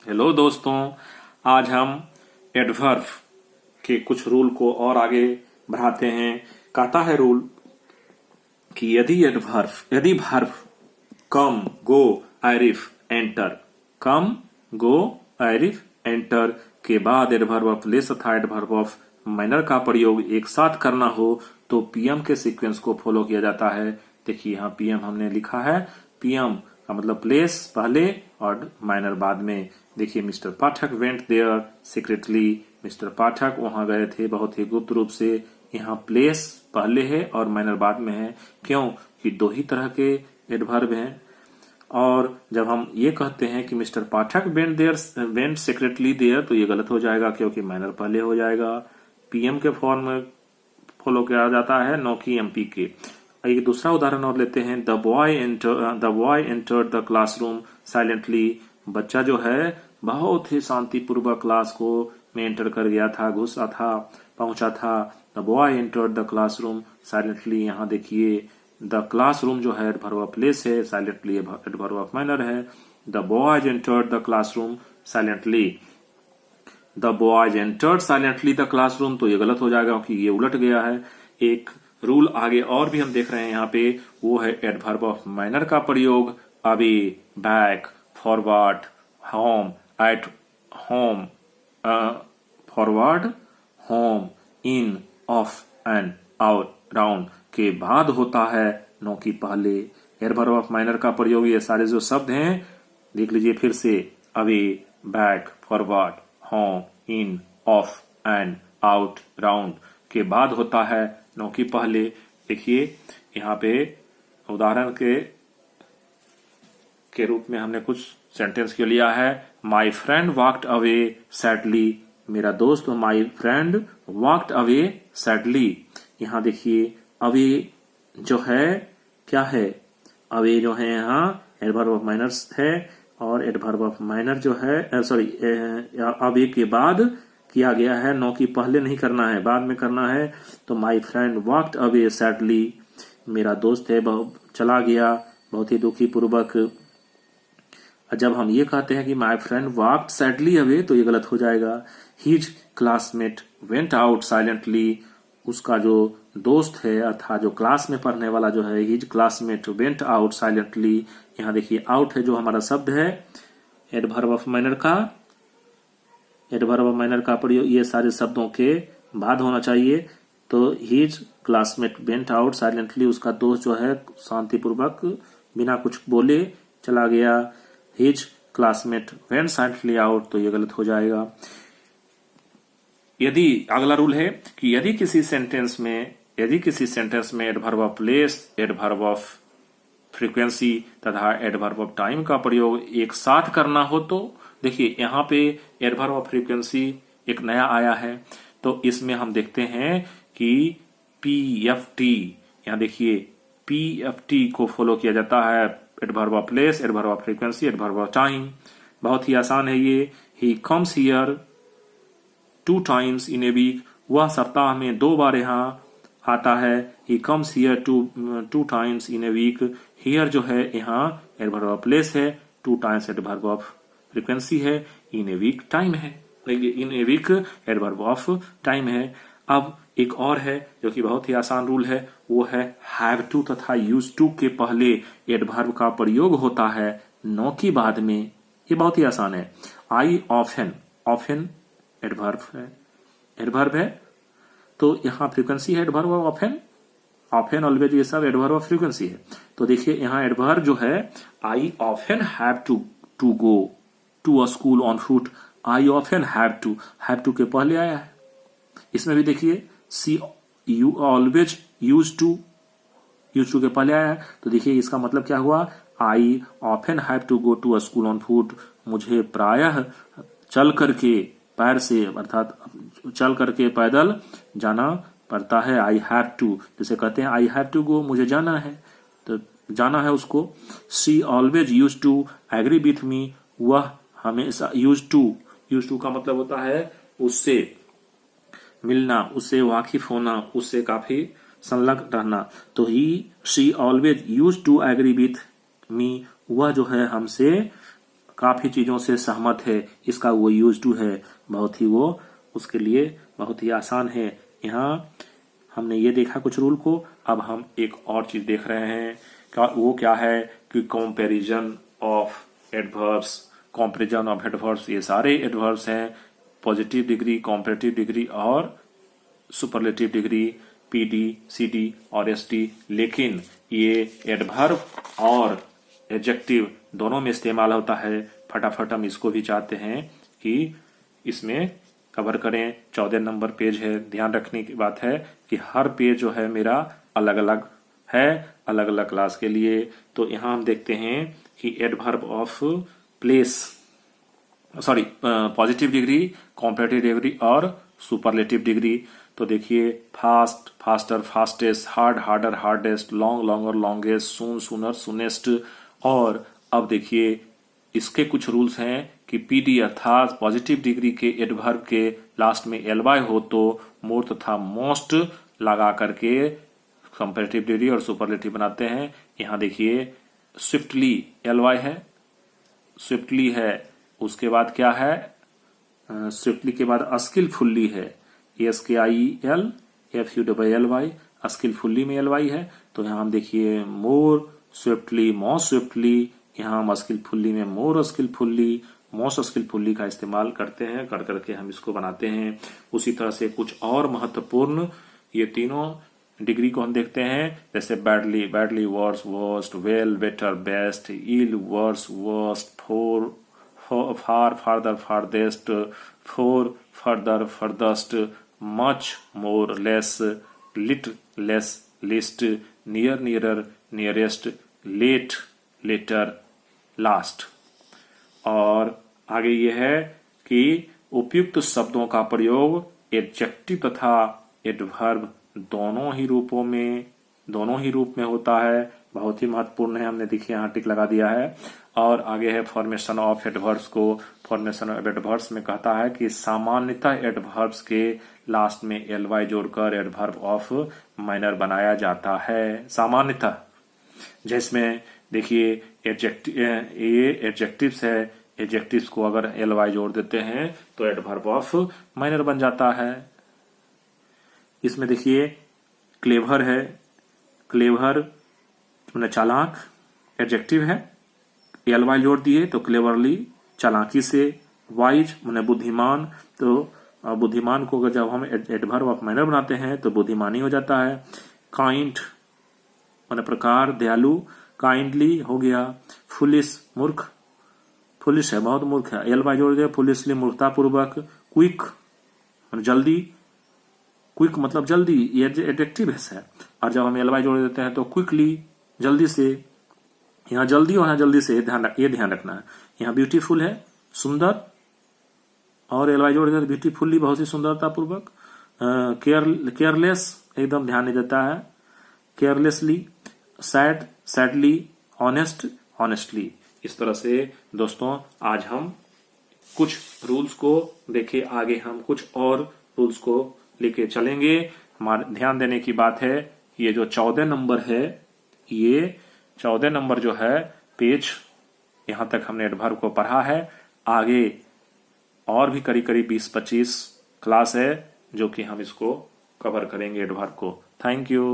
Hello दोस्तों, आज हम एडवर्ब के कुछ रूल को और आगे बढ़ाते हैं। कहता है रूल कि यदि वर्ब कम, गो, आरिफ, एंटर, कम, गो, आरिफ, एंटर के बाद एडवर्ब ऑफ प्लेस तथा एडवर्ब ऑफ मैनर का प्रयोग एक साथ करना हो तो पीएम के सीक्वेंस को फॉलो किया जाता है। देखिए यहाँ पीएम हमने लिखा है, पीएम का मतलब प्लेस पहले और माइनर बाद में। देखिए mister Pathak went there secretly, mister Pathak वहां गए थे बहुत ही गुप्त रूप से। यहाँ प्लेस पहले है और माइनर बाद में है, क्यों कि दो ही तरह के एडवर्ब हैं। और जब हम ये कहते हैं कि mister Pathak went secretly there तो ये गलत हो जाएगा, क्योंकि माइनर पहले हो जाएगा। पीएम के फॉर्म में फॉलो किया जाता है, नो की एमपी के। एक दूसरा उदाहरण और लेते हैं, the boy entered the classroom silently. बच्चा जो है बहुत ही शांतिपूर्वक क्लास को में एंटर कर गया था, घुसा था, पहुंचा था। The boy entered the classroom silently. यहाँ देखिए द क्लासरूम जो है एडवर्ब ऑफ प्लेस है, साइलेंटली एडवर्ब ऑफ मैनर है। The boys entered the classroom silently, the boys entered silently the classroom तो ये गलत हो जाएगा क्योंकि ये उलट गया है। एक रूल आगे और भी हम देख रहे हैं यहाँ पे, वो है एडवर्ब ऑफ माइनर का प्रयोग। Away, back, forward, home, at home, forward, home, in, of, and, out, round के बाद होता है, नो की पहले। एडवर्ब ऑफ माइनर का प्रयोग ये सारे जो शब्द हैं देख लीजिए फिर से, away, back, forward, home, in, of, and, out, round के बाद होता है, नो की पहले। देखिए यहाँ पे उदाहरण के रूप में हमने कुछ सेंटेंस के लिया है। My friend walked away sadly, मेरा दोस्त my friend walked away sadly. यहाँ देखिए अवे जो है क्या है, अवे जो है यहाँ एडवर्ब ऑफ माइनर्स है, और एडवर्ब ऑफ माइनर जो है अवे के बाद किया गया है, नो की पहले नहीं करना है, बाद में करना है। तो my friend walked away sadly, मेरा दोस्त है चला गया बहुत ही दुखी पूर्वक। जब हम ये कहते हैं कि my friend walked sadly away तो ये गलत हो जाएगा। His classmate went out silently, उसका जो दोस्त है अर्थात जो क्लास में पढ़ने वाला जो है, his classmate went out silently. यहाँ देखिए आउट है जो हमारा शब्द है एडवर्ब ऑफ माइनर का। एडवर्ब ऑफ माइनर का प्रयोग ये सारे शब्दों के बाद होना चाहिए। तो his classmate went out silently, उसका दोस्त जो है शांतिपूर्वक बिना कुछ बोले चला गया। His classmate went silently out तो ये गलत हो जाएगा। यदि अगला रूल है कि यदि किसी सेंटेंस में adverb of place, adverb of frequency तथा एडवर्ब ऑफ टाइम का प्रयोग एक साथ करना हो तो देखिए यहाँ पे एडवर्ब ऑफ फ्रीक्वेंसी एक नया आया है, तो इसमें हम देखते हैं कि पीएफटी, यहाँ देखिए पीएफटी को फॉलो किया जाता है। Adverb of place, adverb of frequency, adverb of time. बहुत ही आसान है ये। He comes here 2 times in a week, वह सप्ताह में 2 बार यहाँ आता है। He comes here 2 times in a week, here जो है यहाँ एडवर्ब ऑफ प्लेस है, 2 times एडवर्ब ऑफ फ्रीक्वेंसी है, इन ए वीक टाइम है, इन a week adverb of time है। अब एक और है जो कि बहुत ही आसान रूल है, वो है हैव टू तथा यूज टू के पहले एडवर्ब का प्रयोग होता है, नो की बाद में। ये बहुत ही आसान है। आई ऑफन, ऑफन एडवर्ब है तो यहाँ फ्रीक्वेंसी है adverb of often, often, always, ये सब एडवर्ब ऑफ फ्रीक्वेंसी है। तो देखिए यहाँ एडवर्ब जो है, I often have to go to a school on foot, I often have to के पहले आया है। इसमें भी देखिए see you always use to के पहले आया है, तो देखिए इसका मतलब क्या हुआ, I often have to go to a school on foot, मुझे प्रायः चल करके पैर से अर्थात चल करके पैदल जाना पड़ता है। आई हैव टू, जैसे कहते हैं आई हैव टू गो, मुझे जाना है, तो जाना है उसको। She always use to agree with me, वह हमेशा यूज टू का मतलब होता है उससे मिलना, उससे वाकिफ होना, उससे काफी संलग्न रहना। तो she always use to agree with me, वह जो है हमसे काफी चीजों से सहमत है, इसका वो यूज टू है, बहुत ही वो उसके लिए बहुत ही आसान है। यहाँ हमने ये देखा कुछ रूल को, अब हम एक और चीज देख रहे हैं, वो क्या है कि comparison of adverbs. Comparison of adverbs, ये सारे एडवर्ब्स हैं, पॉजिटिव डिग्री, कॉम्पैरेटिव डिग्री और सुपरलेटिव डिग्री, पीडी, सीडी और एसडी। लेकिन ये एडवर्ब और एडजेक्टिव दोनों में इस्तेमाल होता है। फटाफट हम इसको भी चाहते हैं कि इसमें कवर करें। 14 नंबर पेज है। ध्यान रखने की बात है कि हर पेज जो है मेरा अलग अलग है, अलग अलग क्लास के लिए। तो यहां हम देखते हैं कि adverb of place, sorry, positive degree, comparative degree और सुपरलेटिव डिग्री। तो देखिए, fast, faster, fastest, hard, harder, hardest, long, longer, longest, soon, sooner, soonest. और अब देखिए इसके कुछ रूल्स हैं कि पीडी अर्थात पॉजिटिव डिग्री के एडवर्ब के लास्ट में एलवाई हो तो मोर तथा मोस्ट लगा करके कंपैरेटिव डिग्री और सुपरलेटिव बनाते हैं। यहां देखिए स्विफ्टली एलवाई है, स्विफ्टली है, उसके बाद क्या है, स्विफ्टली के बाद स्किलफुल्ली है, SKIEL स्किलफुल्ली में एलवाई है। तो यहां हम देखिए मोर स्विफ्टली, मोर स्विफ्टली, यहाँ हम स्किलफुल्ली में मोर स्किलफुल्ली, मोस्ट स्किलफुल्ली का इस्तेमाल करते हैं, कर करके हम इसको बनाते हैं। उसी तरह से कुछ और महत्वपूर्ण ये तीनों डिग्री को हम देखते हैं, जैसे badly, badly, worse, worst, well, better, best, ill, worse, worst, far, far, farther, farthest, far, further, furthest, much, more, less, little, less, least, near, nearer, nearest, late, later, last. और आगे यह है कि उपयुक्त शब्दों का प्रयोग एडजेक्टिव तथा एडवर्ब दोनों ही रूप में होता है। बहुत ही महत्वपूर्ण है, हमने देखिए यहाँ टिक लगा दिया है। और आगे है फॉर्मेशन ऑफ एडवर्ब्स को। फॉर्मेशन ऑफ एडवर्ब्स में कहता है कि सामान्यतः एडवर्ब्स के लास्ट में एलवाई जोड़कर एडवर्ब ऑफ माइनर बनाया जाता है, सामान्यतः। जिसमें देखिए ये एडजेक्टिव्स है, एडजेक्टिव्स को अगर एलवाई जोड़ देते हैं तो एडवर्ब ऑफ माइनर बन जाता है। इसमें देखिए क्लेवर है, क्लेवर मैंने चालाक एडजेक्टिव है, एलवाई जोड़ दिए तो क्लेवरली, चालाकी से। वाइज मैंने बुद्धिमान, तो बुद्धिमान को अगर जब हम एडवर्ब ऑफ माइनर बनाते हैं तो बुद्धिमानी हो जाता है। काइंड मैंने प्रकार, दयालु, काइंडली हो गया। फुलिश मूर्ख, फुलिश है बहुत मूर्ख है, एलवाई जोड़ दिया, फुलिशली मूर्खता पूर्वक। क्विक जल्दी, क्विक मतलब जल्दी, ये एडजेक्टिव है। और जब हम एलवाई जोड़ देते हैं तो क्विकली जल्दी से, यहाँ जल्दी और यहाँ जल्दी से, ये ध्यान रखना है। यहाँ ब्यूटीफुल है सुंदर, और एलवाई जोड़ देते ब्यूटीफुल्ली बहुत ही सुंदरता पूर्वक। केयरलेस एकदम ध्यान नहीं देता है, carelessly. Sad, sadly. Honest, honestly. इस तरह से दोस्तों आज हम कुछ रूल्स को देखे, आगे हम कुछ और रूल्स को लेके चलेंगे। हमारे ध्यान देने की बात है, ये जो 14 नंबर है, ये 14 नंबर जो है पेज, यहां तक हमने एडवर्ब को पढ़ा है। आगे और भी करीब करीब 20-25 क्लास है जो कि हम इसको कवर करेंगे एडवर्ब को। Thank you.